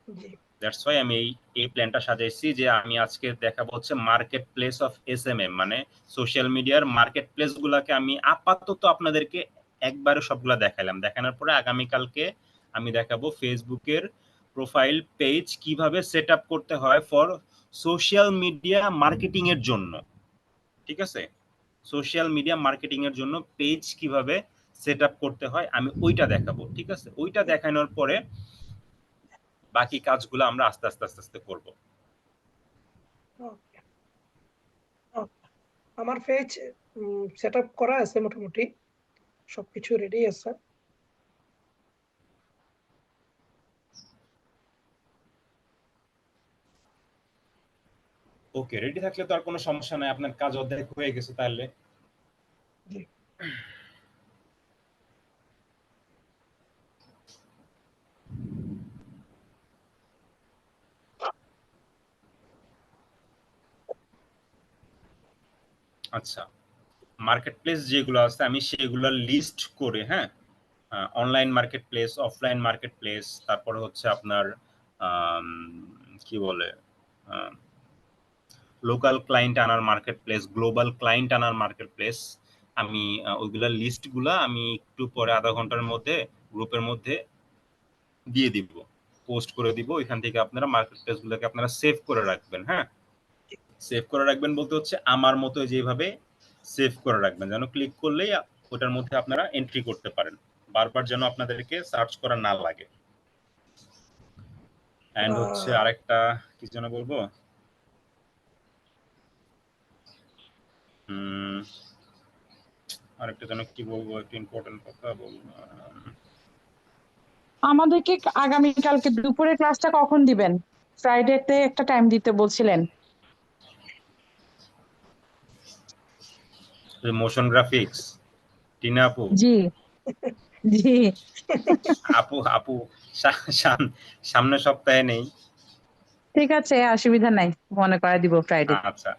Speaker 2: জি
Speaker 1: দ্যাটস ওয়াই আমি এই প্ল্যানটা সাজাইছি যে আমি আজকে দেখাবো হচ্ছে মার্কেট প্লেস অফ এসএমএম, মানে সোশ্যাল মিডিয়ার মার্কেট প্লেস গুলাকে আমি আপাতত আপনাদেরকে একবারে সবগুলা দেখাইলাম। দেখানোর পরে আগামীকালকে আমি দেখাবো ফেসবুকের প্রোফাইল পেজ কিভাবে সেট আপ করতে হয় ফর সোশ্যাল মিডিয়া মার্কেটিং এর জন্য, ঠিক আছে? সোশ্যাল মিডিয়া মার্কেটিং এর জন্য পেজ কিভাবে সেট আপ করতে হয়, আমি ওইটা দেখাবো। ঠিক আছে, ওইটা দেখানোর পরে বাকি কাজগুলো আমরা আস্তে আস্তে আস্তে আস্তে করবো।
Speaker 2: ওকে, ওকে। আমার পেজ সেট আপ করা আছে, মোটামুটি সবকিছু রেডি আছে।
Speaker 1: ওকে, রেডি থাকলে তো আর কোনো সমস্যা নাই, আপনার কাজ অর্ধেক হয়ে গেছে তাহলে।
Speaker 2: জি।
Speaker 1: আচ্ছা, মার্কেট প্লেস যেগুলো আছে আমি সেগুলোর লিস্ট করে, হ্যাঁ, online market place, offline market place, তারপরে হচ্ছে আপনার কি বলে লোকাল ক্লায়েন্ট আনার মার্কেট প্লেস, গ্লোবাল ক্লায়েন্ট আনার মার্কেট প্লেস, আমি ওইগুলোর লিস্টগুলো আমি একটু পরে আধা ঘন্টার মধ্যে গ্রুপের মধ্যে দিয়ে দিব, পোস্ট করে দিব। এখান থেকে আপনারা মার্কেট প্লেসগুলোকে আপনারা সেভ করে রাখবেন। হ্যাঁ, সেভ করে রাখবেন বলতে হচ্ছে আমার মতো যেভাবে সেভ করে রাখবেন, যেন ক্লিক করলেই ওটার মধ্যে আপনারা এন্ট্রি করতে পারেন, বারবার যেন আপনাদেরকে সার্চ করা না লাগে। এন্ড হচ্ছে আরেকটা কি যেন বলবো, আরেকটা যেন কি বলবো, একটা ইম্পর্টেন্ট কথা বলবো।
Speaker 3: আমাদেরকে আগামী কালকে দুপুরে ক্লাসটা কখন দিবেন? ফ্রাইডেতে একটা টাইম দিতে বলছিলেন।
Speaker 1: মোশন গ্রাফিক্স, টিনা আপু।
Speaker 3: জি জি।
Speaker 1: আপু আপু সামনের সপ্তাহে নেই।
Speaker 3: ঠিক আছে, অসুবিধা নাই, মনে করে দিব ফ্রাইডে।
Speaker 1: আচ্ছা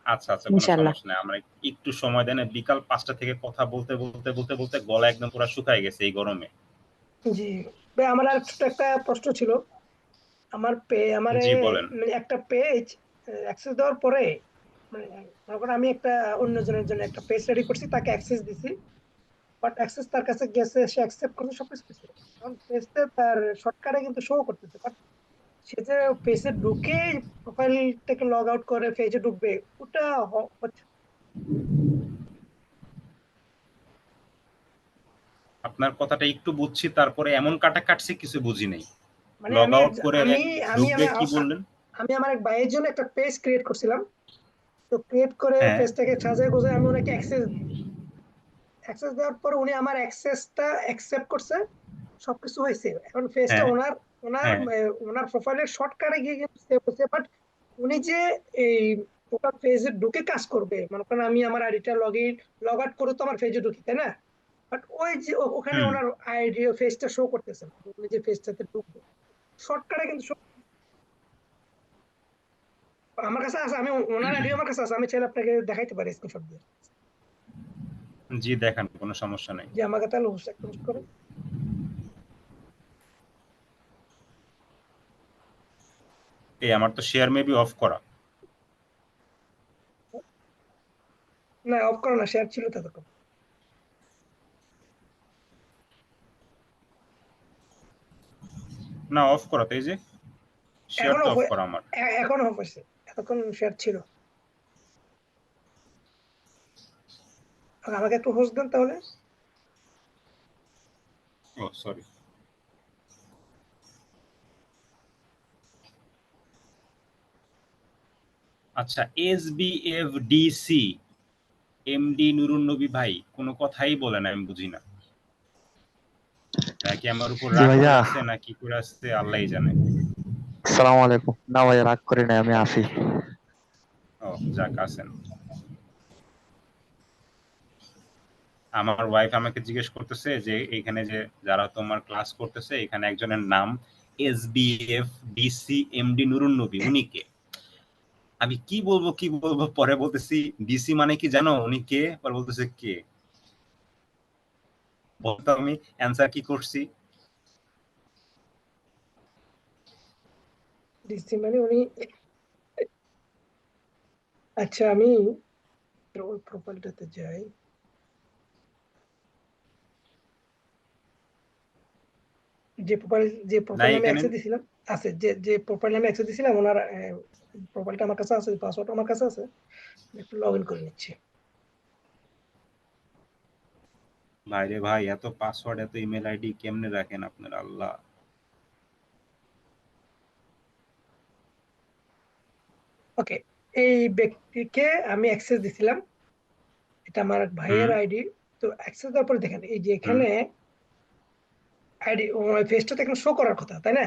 Speaker 1: আচ্ছা আচ্ছা, কোনো
Speaker 3: ইনশাআল্লাহ।
Speaker 1: সমস্যা নেই, আমরা একটু সময় দেন। বিকাল 5টা থেকে কথা বলতে বলতে বলতে বলতে গলা একদম পুরো শুকায় গেছে এই গরমে।
Speaker 2: জি ভাই, আমার আর ছোট একটা প্রশ্ন ছিল। আমার
Speaker 1: জি বলেন।
Speaker 2: মানে একটা পেজ অ্যাক্সেস দেওয়ার পরে, মানে মনে করেন আমি একটা অন্যজনের জন্য একটা পেজ রেডি করছি, তাকে অ্যাক্সেস দিছি, বাট অ্যাক্সেস তার কাছে গেছে, সে অ্যাকসেপ্ট করছে, সবকিছু করছে। কারণ পেজটা তার শর্টকাটে কিন্তু শো করতেছে, বাট সে যে পেজে ঢুকে প্রোফাইল থেকে লগ আউট করে পেজে ঢুকবে, ওটা হচ্ছে।
Speaker 1: আপনার কথাটা একটু বুঝছি, তারপরে এমন কাটছি কিছু বুঝি নাই।
Speaker 2: মানে
Speaker 1: লগ
Speaker 2: আমি
Speaker 1: আউট করে
Speaker 2: আমি আমি
Speaker 1: ঢুকবে
Speaker 2: আমি
Speaker 1: কি বললেন?
Speaker 2: আমি আমার এক ভাইয়ের জন্য একটা পেজ ক্রিয়েট করছিলাম। তো ক্রিয়েট করে
Speaker 1: হ্যাঁ
Speaker 2: পেজটাকে সাজায় গোছায় আমি ওনাকে অ্যাক্সেস দিই। অ্যাক্সেস দেওয়ার পর উনি আমার অ্যাক্সেসটা অ্যাকসেপ্ট করছে, সবকিছু হয়েছে। এখন পেজটা
Speaker 1: হ্যাঁ
Speaker 2: ওনার ওনার
Speaker 1: হ্যাঁ
Speaker 2: ওনার প্রোফাইলের শর্টকাটে গিয়ে কিন্তু সেভ হচ্ছে, বাট উনি যে এই টোটাল পেজে ঢুকে কাজ করবে, মনে করেন আমি আমার আইডিটা লগ আউট করে তো আমার পেজে ঢুকি, তাই না? বাট ওই যে ওখানে
Speaker 1: হুম
Speaker 2: ওনার আইডি ফেসটা শো করতেছে না, উনি যে ফেসটাতে ঢুকবে শর্টকাটে কিন্তু আমার কাছে আছে। আমি ওনার আইডি আমার কাছে আছে, আমি চাইলে আপনাকে দেখাইতে পারি স্ক্রিনশট দিয়ে।
Speaker 1: জি দেখান, কোনো সমস্যা নেই।
Speaker 2: যে আমাকে তাহলে একটা হোস্ট করে।
Speaker 1: এই আমার তো শেয়ার মেবি অফ করা।
Speaker 2: না, অফ করো না, শেয়ার ছিল ততক্ষণ।
Speaker 1: না অফ করা, তো এই যে শেয়ার
Speaker 2: এখন
Speaker 1: তো
Speaker 2: অফ
Speaker 1: অফ করা আমার।
Speaker 2: এখন অফ হয়েছে, এতক্ষণ শেয়ার ছিল। আমাকে একটু হোস্ট দেন তাহলে।
Speaker 1: ও সরি। আচ্ছা, SBFDC এমডি নুরুন নবী ভাই কোনো কথাই বলে না, আমি বুঝি না নাকি আমার উপর
Speaker 5: জি
Speaker 1: রাগ করে
Speaker 5: ভাইয়া,
Speaker 1: আছে না কি করে আছে আল্লাহই জানে।
Speaker 5: আসসালামু আলাইকুম। না ভাইয়া, রাগ করি নাই, আমি আছি।
Speaker 1: ও যাক, আছেন। আমার ওয়াইফ আমাকে জিজ্ঞেস করতেছে যে এইখানে যে যারা তোমার ক্লাস করতেছে এখানে একজনের নাম SBFDC এমডি নুরুন নবী, উনি কে? আমি কি বলবো পরে বলতেছি ডিসি মানে কি জানো, উনি কে? পরে বলতেছে কে, বলতো আমি অ্যান্সার কি করছি?
Speaker 2: ডিসি মানে উনি। আচ্ছা, আমি ওই প্রোফাইলটাতে যাই। যে
Speaker 1: না
Speaker 2: প্রোফাইল আমি
Speaker 1: এখানে
Speaker 2: অ্যাক্সেস দিছিলাম, আছে, যে প্রোফাইল আমি অ্যাক্সেস দিছিলাম, ওনার প্রোফাইলটা আমার কাছে আছে, পাসওয়ার্ড আমার কাছে আছে। একটু লগ ইন করে নিচ্ছি।
Speaker 1: ভাই রে ভাই, এত পাসওয়ার্ড এত ইমেল আইডি কেমনে রাখেন আপনারা, আল্লাহ।
Speaker 2: ওকে, এই ব্যক্তিকে আমি অ্যাক্সেস দিছিলাম, এটা আমার এক ভাইয়ের
Speaker 1: হুম
Speaker 2: আইডি। তো অ্যাক্সেস দেওয়ার পরে দেখেন এই যে
Speaker 1: হুম
Speaker 2: এখানে আইডি ফেসটা তো এখানে শো করার কথা, তাই না?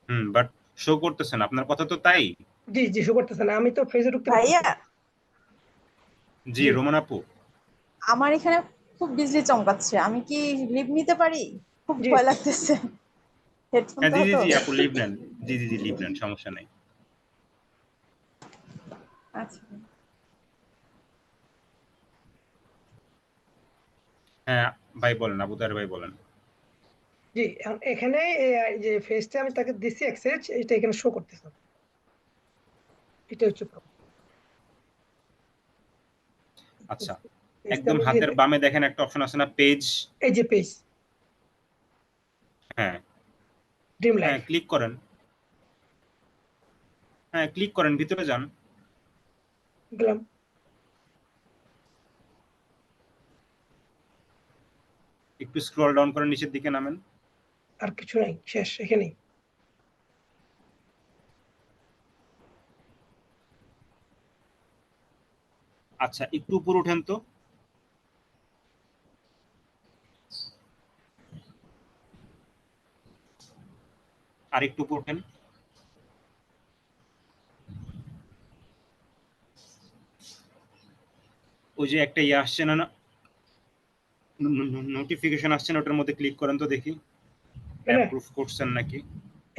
Speaker 1: হুম, বাট শো করতেছেন, আপনার কথা তো তাই।
Speaker 2: জি জি, শো করতেছে না, আমি তো ফেসে ঢুকতে
Speaker 6: ভাইয়া
Speaker 2: পারতেছি।
Speaker 1: জি
Speaker 2: জি
Speaker 1: রোমান আপু।
Speaker 6: আমার এখানে খুব বিজলি চমকাচ্ছে, আমি কি লিভ নিতে পারি? খুব
Speaker 2: জি
Speaker 6: ভয় লাগতেছে। হেডফোন
Speaker 1: হ্যাঁ
Speaker 6: তো
Speaker 1: জি জি
Speaker 6: হতো।
Speaker 1: জি আপু, লিভ নেন। জি জি জি, লিভ নেন, সমস্যা নাই।
Speaker 6: আচ্ছা
Speaker 1: হ্যাঁ ভাই বলেন, আবু তাহের ভাই বলেন।
Speaker 2: জি, এখন এখানে এই যে ফেসটা আমি তাকে দিছি অ্যাক্সেস, এটা এখানে শো করতেছে না। এটা হচ্ছে problem।
Speaker 1: আচ্ছা,
Speaker 2: পেজটা
Speaker 1: একদম
Speaker 2: আমি দিয়ে
Speaker 1: হাতের
Speaker 2: দিই।
Speaker 1: বামে দেখেন একটা অপশন আছে না, পেজ।
Speaker 2: এই যে পেজ,
Speaker 1: হ্যাঁ
Speaker 2: ড্রিম
Speaker 1: হ্যাঁ,
Speaker 2: লাইফ।
Speaker 1: ক্লিক করেন। হ্যাঁ ক্লিক করেন, ভিতরে যান।
Speaker 2: গেলাম।
Speaker 1: একটু স্ক্রল ডাউন করেন, নিচের দিকে নামেন।
Speaker 2: আর কিছু নাই, শেষ এখানেই।
Speaker 1: আচ্ছা, একটু উপর উঠেন তো। আর একটু উপর উঠেন। ওই যে একটা ইয়ে আসছে না, নোটিফিকেশন আসছে না, ওটার মধ্যে ক্লিক করেন তো দেখি
Speaker 2: এখানে
Speaker 1: অ্যাপ্রুভ করছেন নাকি।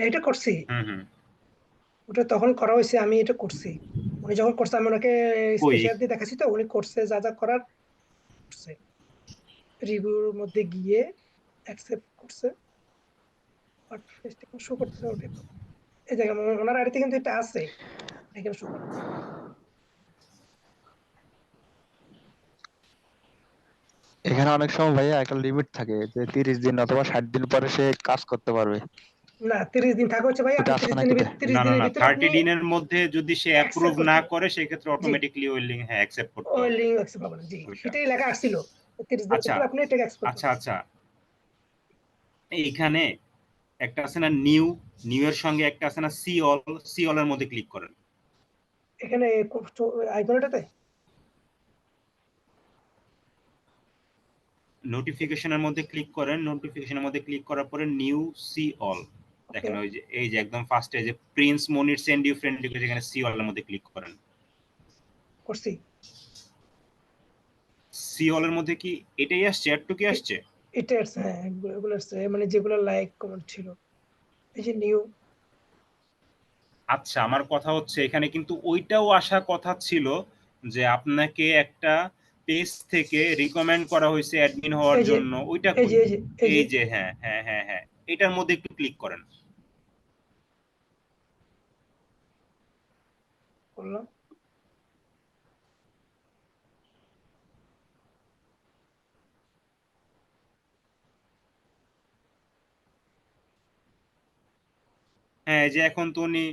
Speaker 2: এটা করছি,
Speaker 1: হুম হুম।
Speaker 2: ওটা তখন করা হয়েছে, আমি এটা করছি। উনি যখন করছে আমি ওনাকে
Speaker 1: কই?
Speaker 2: স্ক্রিনশট দিয়ে দেখাচ্ছি, তো উনি করছে যা যা করার করছে। রিভিউর মধ্যে গিয়ে অ্যাকসেপ্ট করছে, বাট ফেসটা কিন্তু শো করতেছে না, ওটাই problem। এই জায়গায় ওনার আইডিতে কিন্তু এটা আছে, এখানে শো করে।
Speaker 5: এখানে অনেক সময় ভাইয়া একটা লিমিট থাকে যে 30 দিন অথবা 60 দিন পরে সে কাজ করতে পারবে।
Speaker 2: না, 30 দিন থাকা হচ্ছে ভাই,
Speaker 5: এটা
Speaker 2: আপনি
Speaker 5: আছে নাকি?
Speaker 2: 30
Speaker 1: না না
Speaker 2: দিনের
Speaker 1: না,
Speaker 2: ভিতরে আপনি
Speaker 1: 30 দিনের মধ্যে যদি সে অ্যাপ্রুভ
Speaker 2: অ্যাকসেপ্ট করতে
Speaker 1: না
Speaker 2: হবে।
Speaker 1: করে সেক্ষেত্রে
Speaker 2: জি,
Speaker 1: অটোমেটিকলি ওই লিঙ্ক হ্যাঁ অ্যাকসেপ্ট করতে
Speaker 2: ওই
Speaker 1: হবে।
Speaker 2: লিঙ্ক অ্যাকসেপ্ট হবে না, জি
Speaker 1: ওইটা।
Speaker 2: সেটাই লেখা আসছিল। 30 দিনের
Speaker 1: আচ্ছা
Speaker 2: ভিতরে আপনি এটাকে অ্যাকসেপ্ট
Speaker 1: আচ্ছা
Speaker 2: করবেন।
Speaker 1: আচ্ছা, এইখানে একটা আছে না নিউ, নিউ এর সঙ্গে একটা আছে না সি অল, সি অল এর মধ্যে ক্লিক করেন।
Speaker 2: এখানে আইকনটাতে
Speaker 1: নোটিফিকেশনের মধ্যে ক্লিক করেন, নোটিফিকেশনের মধ্যে ক্লিক করার পরে নিউ সি অল
Speaker 2: ওকে
Speaker 1: দেখেন, ওই যে এই যে একদম ফার্স্টে যে Prince Monir send you friend request, এখানে সি অল এর মধ্যে ক্লিক করেন।
Speaker 2: করছি।
Speaker 1: সি অল এর মধ্যে কি এটাই আসছে, অ্যাড কি আসছে?
Speaker 2: এটা আসছে, হ্যাঁ এগুলো আসছে, মানে যেগুলো লাইক কমেন্ট ছিল। এই যে নিউ।
Speaker 1: আচ্ছা, আমার কথা হচ্ছে এখানে কিন্তু ওইটাও আসা কথা ছিল যে আপনাকে একটা পেজ থেকে রিকমেন্ড করা হয়েছে অ্যাডমিন হওয়ার
Speaker 2: এই যে
Speaker 1: জন্য, ওইটা
Speaker 2: এই
Speaker 1: কই?
Speaker 2: যে এই যে এই যে
Speaker 1: এই যে হ্যাঁ হ্যাঁ হ্যাঁ হ্যাঁ, এটার মধ্যে একটু ক্লিক করেন।
Speaker 2: করলাম।
Speaker 1: হ্যাঁ, এই যে এখন তো উনি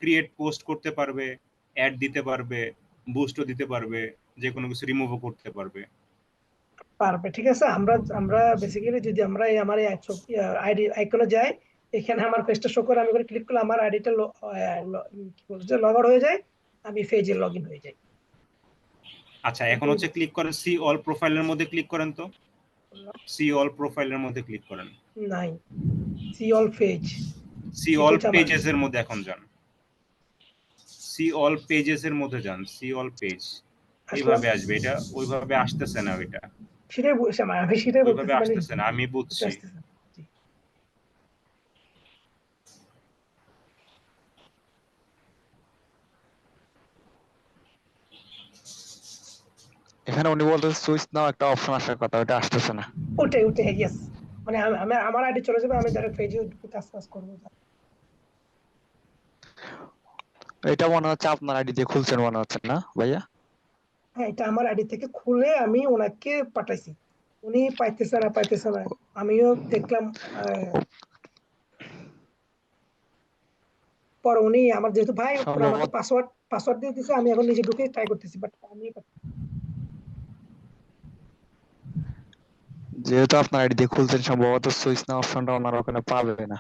Speaker 1: ক্রিয়েট পোস্ট করতে পারবে, অ্যাড দিতে পারবে, বুস্টও দিতে পারবে, যে কোনো কিছু রিমুভও করতে পারবে।
Speaker 2: পারবে, ঠিক আছে। আমরা আমরা বেসিক্যালি যদি আমরা এই আমার আইডি আইকনে যাই, এখানে আমার পেজটা শো করে, আমি করে ক্লিক করলে আমার আইডিটা কি বলছে লগ আউট হয়ে যায়, আমি পেজে লগ ইন হয়ে যাই।
Speaker 1: আচ্ছা, এখন হচ্ছে ক্লিক করেন সি অল প্রোফাইলের মধ্যে ক্লিক করেন তো, সি অল প্রোফাইলের মধ্যে ক্লিক করেন।
Speaker 2: নাই, সি অল পেজ,
Speaker 1: সি
Speaker 2: এটা
Speaker 1: অল
Speaker 2: হচ্ছে আমার।
Speaker 1: পেজেস এর মধ্যে এখন যান, সি অল পেজেস এর মধ্যে যান, সি অল পেজ।
Speaker 2: আসলাম,
Speaker 1: এইভাবে আসবে, এটা ওইভাবে আসতেছে না, ওইটা
Speaker 2: সেটাই বলছি, আমি সেটাই
Speaker 1: ওইভাবে
Speaker 2: বলতেছি, মানে
Speaker 1: আসতেছে না, আমি
Speaker 2: এটা
Speaker 1: বুঝছি।
Speaker 2: আসতেছে না। জি,
Speaker 5: এখানে উনি বলতেছে সুইচ নাও একটা অপশন আসার কথা, ওটা আসতেছে না।
Speaker 2: ওটাই ওটাই, ইয়েস। মানে আমি আমার আইডি চলে যাবে, আমি ডাইরেক্ট পেজে কাজ কাজ করবো।
Speaker 5: এটা মনে হচ্ছে আপনার আইডি দিয়ে খুলছেন মনে হচ্ছে না ভাইয়া?
Speaker 2: হ্যাঁ, এটা আমার আইডি থেকে খুলে আমি ওনাকে পাঠাইছি, উনি পাইতেছে না, আমিও দেখলাম। আহ, পরে উনি আমার যেহেতু ভাই, পরে আমাকে
Speaker 5: সম্ভবত
Speaker 2: পাসওয়ার্ড দিয়ে দিছে, আমি এখন নিজে ঢুকে ট্রাই করতেছি, বাট আমি
Speaker 5: যেহেতু আপনার আইডি দিয়ে খুলছেন সম্ভবত সুইচ না অপশনটা ওনারা ওখানে পাবে না।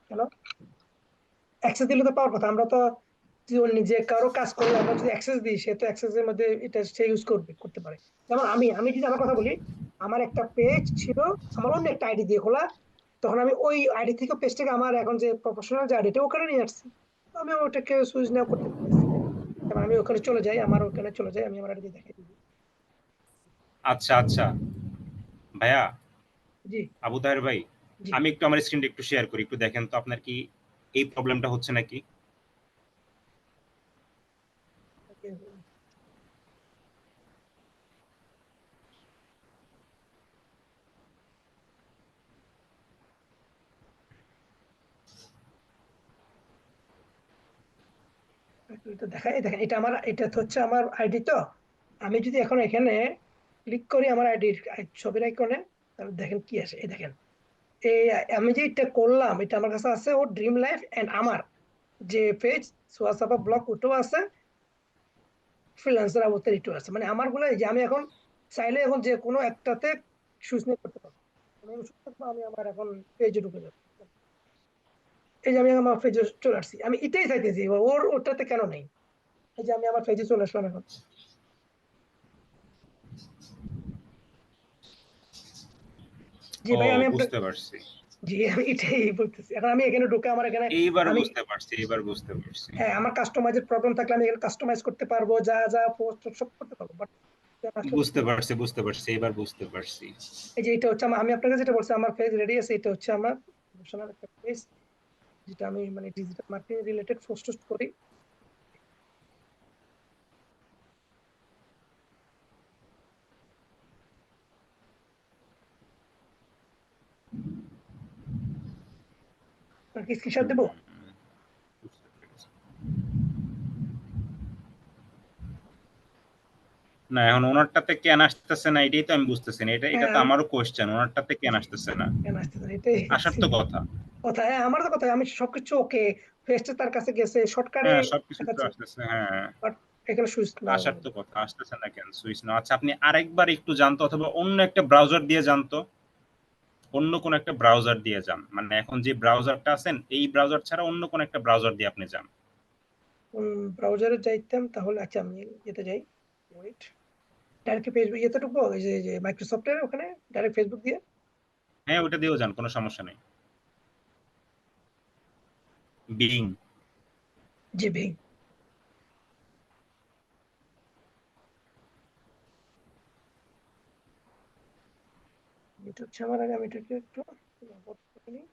Speaker 2: কেন অ্যাক্সেস দিলে তো পাওয়ার কথা, আমরা তো যদি ও নিজে কারো কাজ করলে আমরা যদি অ্যাক্সেস দিই, সে তো অ্যাক্সেস এর মধ্যে এটা সে ইউজ করতে পারে। যেমন আমি যদি আমার কথা বলি, আমার একটা পেজ ছিল আমার অন্য একটা আইডি দিয়ে খোলা, তখন আমি ওই আইডি থেকে পেজটাকে আমার এখন যে প্রফেশনাল যে আইডিটা ওখানে নিয়ে আসছি, তো আমি ওটাকে সুইচ নাও করতে পারতেছি। যেমন আমি ওখানে চলে যাই, আমার ওখানে চলে যাই, আমি আমার আইডি দেখাই দিই।
Speaker 1: আচ্ছা আচ্ছা ভাইয়া,
Speaker 2: জি
Speaker 1: আবু তাহের ভাই,
Speaker 2: জি।
Speaker 1: আমি একটু আমার স্ক্রিনটা একটু শেয়ার করি, একটু দেখেন তো আপনার কি এই প্রবলেমটা হচ্ছে নাকি।
Speaker 2: এটা দেখাই, দেখেন এটা আমার, এটা তো হচ্ছে আমার আইডি। তো আমি যদি এখন এখানে ক্লিক করি আমার আইডির ছবির আইকনে, তাহলে দেখেন কি আসে। এই দেখেন, এই আমি যে এটা করলাম, এটা আমার কাছে আছে ও ড্রিম লাইফ এন্ড আমার যে পেজ সোয়াসাপা ব্লগ ওটাও আছে, ফ্রিল্যান্সার অবস্থায় এটাও আছে। মানে আমার গুলো এই যে আমি এখন চাইলে এখন যে কোনো একটাতে সুইচ নিয়ে করতে পারবো। আমি সুইচ থাকবো, আমি আমার এখন পেজে ঢুকে যাবো। এই যে আমি আমার পেজে চলে আসছি, আমি এটাই চাইতেছি ওর ওটাতে কেন নেই। এই যে আমি আমার পেজে চলে আসলাম এখন। জি
Speaker 1: ও
Speaker 2: ভাই, আমি আপনার,
Speaker 1: বুঝতে পারছি,
Speaker 2: জি আমি এটাই বলতেছি। এখন আমি এখানে ঢুকে আমার এখানে
Speaker 1: এইবার
Speaker 2: আমি,
Speaker 1: বুঝতে পারছি, এইবার বুঝতে পারছি।
Speaker 2: হ্যাঁ আমার কাস্টমাইজের প্রবলেম থাকলে আমি এখানে কাস্টমাইজ করতে পারবো, যা যা পোস্ট সব করতে পারবো। বাট
Speaker 1: বুঝতে পারছি, এবার বুঝতে পারছি।
Speaker 2: এই যে এটা হচ্ছে আমি আপনাকে যেটা বলছি, আমার পেজ রেডি আছে। এটা হচ্ছে আমার প্রফেশনাল একটা পেজ, যেটা আমি মানে digital marketing related post toast করি। আপনাকে স্ক্রিনশট দেবো?
Speaker 1: বুঝতে পেরেছি। না এখন ওনারটাতে কেন আসতেছে না এটাই তো আমি বুঝতেছি না, এটা এটা
Speaker 2: হ্যাঁ
Speaker 1: তো আমারও কোশ্চেন, ওনারটাতে কেন
Speaker 2: জি,
Speaker 1: আসতেছে না,
Speaker 2: কেন আসতেছে না এটাই
Speaker 1: আসার তো কথা।
Speaker 2: কথা। হ্যাঁ আমার তো কথা, আমি সবকিছু ওকে, পেজটা তার কাছে গেছে, শর্টকাটে
Speaker 1: হ্যাঁ সবকিছু তো
Speaker 2: দেখাচ্ছে,
Speaker 1: আসতেছে, হ্যাঁ
Speaker 2: বাট এখানে সুইচ নাও।
Speaker 1: আসার তো কথা, আসতেছে না কেন সুইচ না। আচ্ছা আপনি আরেকবার একটু জানতো, অথবা অন্য একটা ব্রাউজার দিয়ে জানতো, অন্য কোন একটা ব্রাউজার দিয়ে যান, মানে এখন যে ব্রাউজারটা আছেন এই ব্রাউজার ছাড়া অন্য কোন একটা ব্রাউজার দিয়ে আপনি যান।
Speaker 2: ব্রাউজারে যাইতাম তাহলে, আচ্ছা আমি যেতে যাই, ওয়েট, ডাইরেক্ট ফেসবুক ইয়েতে ঢুকবো, এই যে মাইক্রোসফটের ওখানে ডাইরেক্ট ফেসবুক দিয়ে।
Speaker 1: হ্যাঁ ওটা দিয়েও যান, কোনো সমস্যা নেই। বিং।
Speaker 2: জি ভাই, এটা হচ্ছে আমার আগে, আমি এটাকে একটু নোট করে নিই।